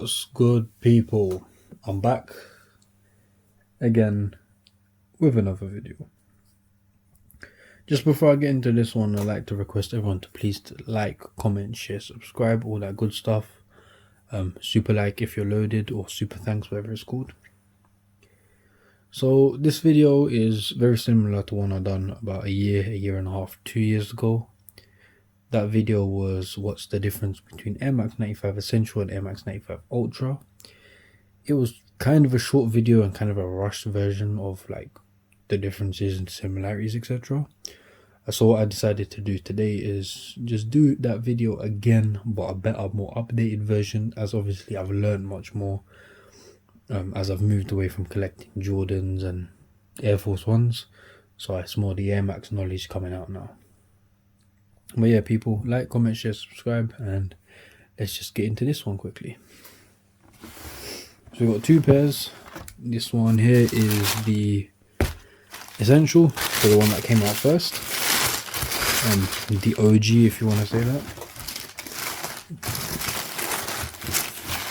What's good, people? I'm back again with another video. Just before I get into this one, I'd like to request everyone to please like, comment, share, subscribe, all that good stuff. Super like if you're loaded, or super thanks, whatever it's called. So this video is very similar to one I done about a year and a half, 2 years ago. That video was what's the difference between Air Max 95 Essential and Air Max 95 Ultra. It was kind of a short video and kind of a rushed version of like the differences and similarities, etc. So what I decided to do today is just do that video again, but a better, more updated version, as obviously I've learned much more as I've moved away from collecting Jordans and Air Force Ones. So it's more the Air Max knowledge coming out now. But yeah, people, like, comment, share, subscribe, and let's just get into this one quickly. So we've got two pairs. This one here is the Essential, so the one that came out first, and the OG, if you want to say that.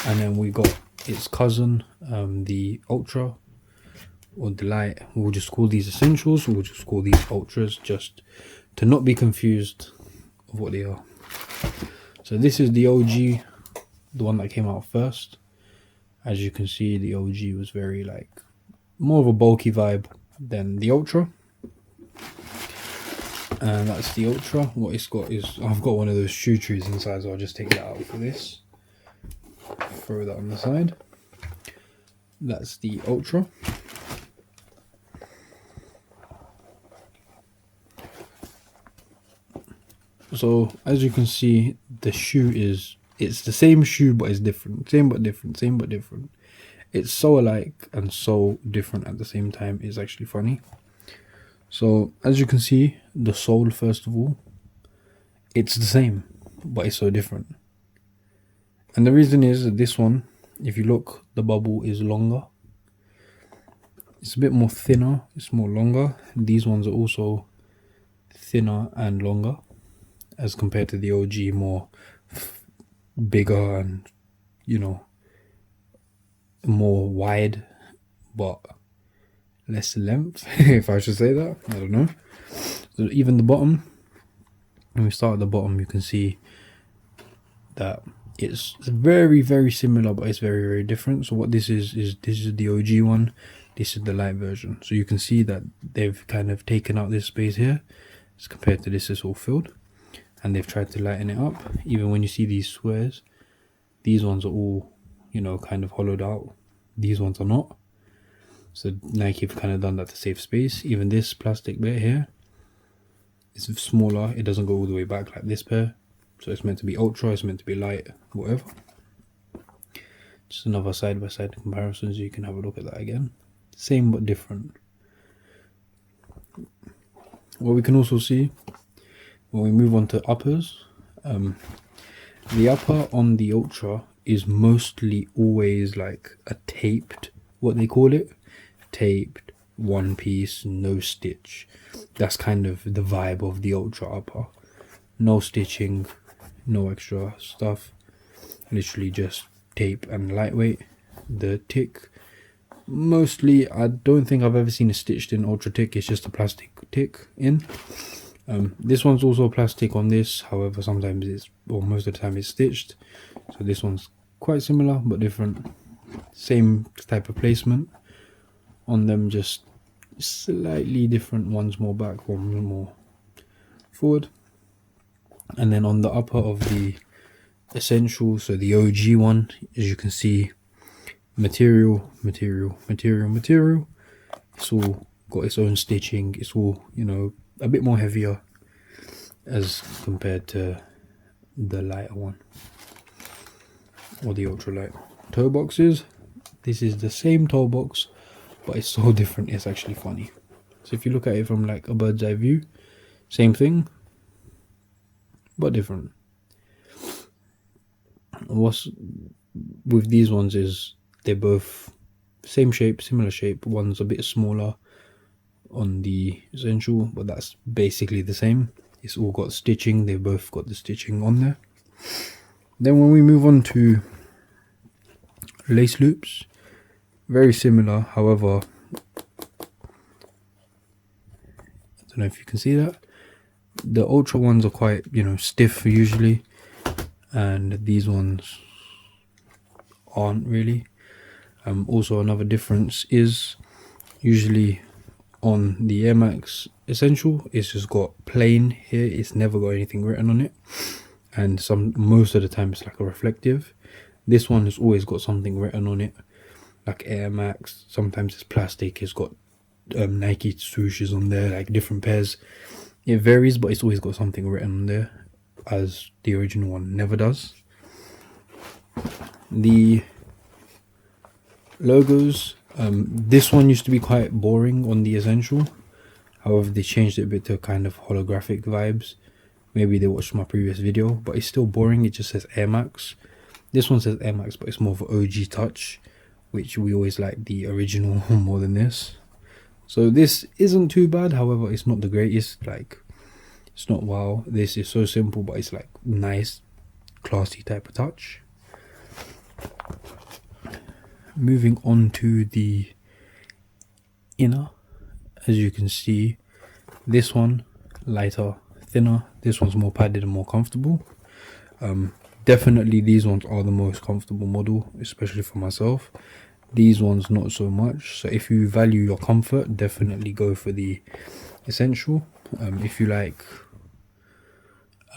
And then we got its cousin, the Ultra, or the Light. We'll just call these Essentials, we'll just call these Ultras, just to not be confused of what they are. So this is the OG, the one that came out first. As you can see, the OG was very like more of a bulky vibe than the Ultra. And that's the Ultra. What it's got is, I've got one of those shoe trees inside, so I'll just take that out for this. Throw that on the side. That's the Ultra. So as you can see, the shoe is, it's the same shoe but it's different. Same but different, same but different. It's so alike and so different at the same time. It's actually funny. So as you can see, the sole, first of all, it's the same but it's so different. And the reason is that this one, if you look, the bubble is longer. It's a bit more thinner, it's more longer. These ones are also thinner and longer as compared to the OG, more bigger and, you know, more wide but less length, if I should say that. I don't know. So even the bottom, when we start at the bottom, you can see that it's very similar, but it's very different. So what this is this is the OG one, this is the light version. So you can see that they've kind of taken out this space here as compared to this is all filled, and they've tried to lighten it up. Even when you see these squares, these ones are all, you know, kind of hollowed out. These ones are not. So Nike have kind of done that to save space. Even this plastic bit here is smaller. It doesn't go all the way back like this pair. So it's meant to be Ultra, it's meant to be light, whatever. Just another side by side comparison, so you can have a look at that again. Same but different. What we can also see when we move on to uppers, the upper on the Ultra is mostly always like a taped, what they call it, taped one piece, no stitch. That's kind of the vibe of the Ultra upper. No stitching, no extra stuff, literally just tape and lightweight. The tick, mostly, I don't think I've ever seen a stitched in Ultra tick. It's just a plastic tick in. This one's also plastic on this, however sometimes it's, or most of the time it's stitched. So this one's quite similar but different. Same type of placement on them, just slightly different. One's more back, one's more forward. And then on the upper of the Essential, so the OG one, as you can see, material. It's all got its own stitching. It's all, you know, a bit more heavier as compared to the lighter one, or the Ultra Light. Toe boxes, this is the same toe box, but it's so different, it's actually funny. So if you look at it from like a bird's eye view, same thing but different. What's with these ones is they're both same shape, similar shape. One's a bit smaller on the Essential, but that's basically the same. It's all got stitching, they've both got the stitching on there. Then when we move on to lace loops, very similar. However, I don't know if you can see that. The Ultra ones are quite, you know, stiff usually, and these ones aren't really. Also, another difference is usually on the Air Max Essential, it's just got plain here. It's never got anything written on it, and most of the time it's like a reflective. This one has always got something written on it, like Air Max. Sometimes it's plastic. It's got Nike swooshes on there, like different pairs. It varies, but it's always got something written on there, as the original one never does. The logos, this one used to be quite boring on the Essential. However, they changed it a bit to kind of holographic vibes. Maybe they watched my previous video, but it's still boring. It just says Air Max. This one says Air Max, but it's more of an OG touch, which we always like the original more than this. So this isn't too bad. However, it's not the greatest. Like, it's not wow. This is so simple, but it's like nice, classy type of touch. Moving on to the inner, as you can see, this one lighter, thinner. This one's more padded and more comfortable. Definitely these ones are the most comfortable model, especially for myself. These ones not so much. So if you value your comfort, definitely go for the Essential. If you like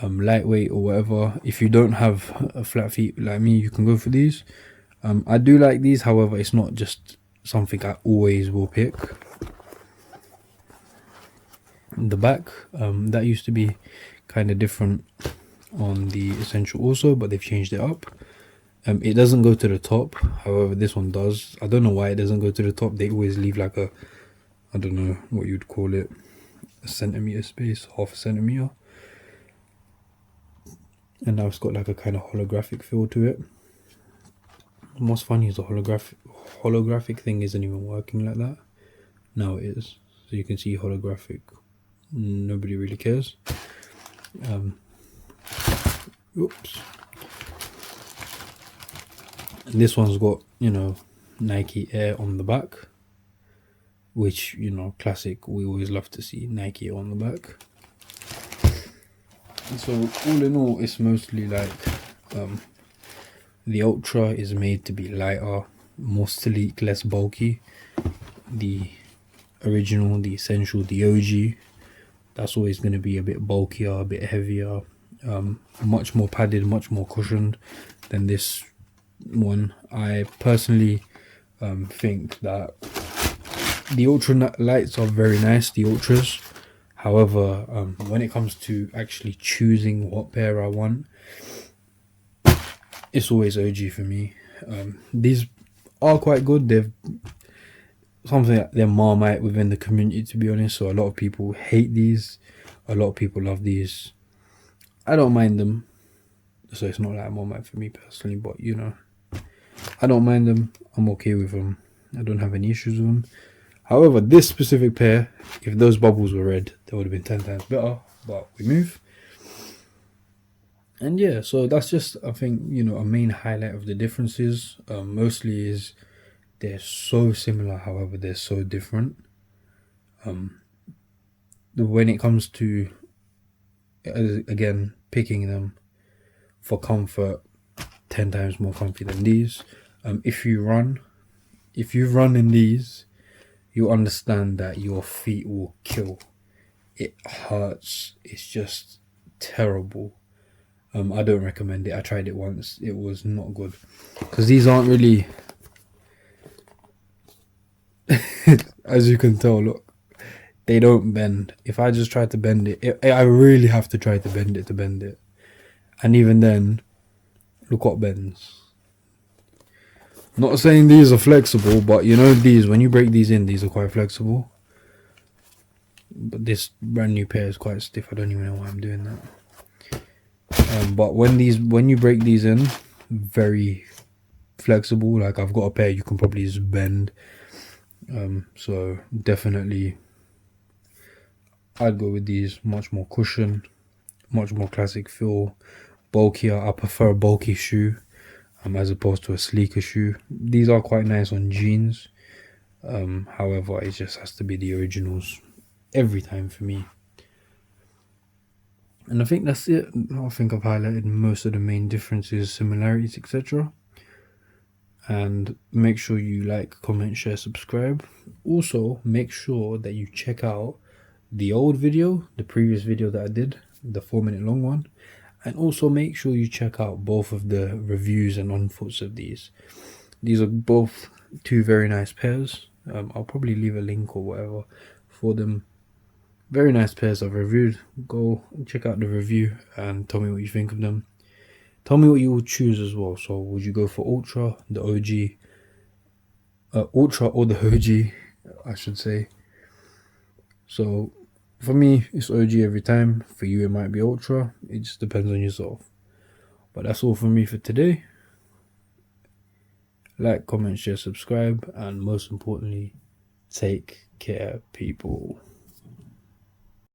lightweight or whatever, if you don't have a flat feet like me, you can go for these. I do like these, however, it's not just something I always will pick. The back, that used to be kind of different on the Essential also, but they've changed it up. It doesn't go to the top, however this one does. I don't know why it doesn't go to the top. They always leave like a, I don't know what you'd call it, a centimeter space, half a centimeter. And now it's got like a kind of holographic feel to it. What's funny is the holographic thing isn't even working like that. Now it is. So you can see holographic. Nobody really cares. Oops. And this one's got, you know, Nike Air on the back, which, you know, classic. We always love to see Nike on the back. And so all in all, it's mostly like the Ultra is made to be lighter, more sleek, less bulky. The original, the Essential, the OG, that's always going to be a bit bulkier, a bit heavier, much more padded, much more cushioned than this one. I personally think that the Ultra Lights are very nice, the Ultras. However, when it comes to actually choosing what pair I want, it's always OG for me. These are quite good. They're something like they're Marmite within the community, to be honest. So a lot of people hate these, a lot of people love these. I don't mind them, so it's not like Marmite for me personally, but you know, I don't mind them. I'm okay with them. I don't have any issues with them. However, this specific pair, if those bubbles were red, they would have been 10 times better, but we move. And yeah, so that's just, I think, you know, a main highlight of the differences. Mostly is they're so similar, however they're so different. When it comes to, again, picking them for comfort, 10 times more comfy than these. If you run in these, you understand that your feet will kill. It hurts. It's just terrible. I don't recommend it. I tried it once. It was not good. Because these aren't really... As you can tell, look. They don't bend. If I just try to bend it, I really have to try to bend it. And even then, look what bends. Not saying these are flexible, but you know these, when you break these in, these are quite flexible. But this brand new pair is quite stiff. I don't even know why I'm doing that. But when you break these in, very flexible. Like I've got a pair you can probably just bend. So definitely I'd go with these. Much more cushion, much more classic feel, bulkier. I prefer a bulky shoe. as opposed to a sleeker shoe. These are quite nice on jeans. However, it just has to be the originals every time for me. And I think that's it. I think I've highlighted most of the main differences, similarities, etc. And make sure you like, comment, share, subscribe. Also, make sure that you check out the old video, the previous video that I did, the 4-minute long one. And also make sure you check out both of the reviews and on-foots of these. These are both two very nice pairs. I'll probably leave a link or whatever for them. Very nice pairs I've reviewed. Go check out the review and tell me what you think of them. Tell me what you would choose as well. So would you go for Ultra, the OG, Ultra or the OG, I should say. So for me, it's OG every time. For you, it might be Ultra. It just depends on yourself. But that's all from me for today. Like, comment, share, subscribe, and most importantly, take care, people.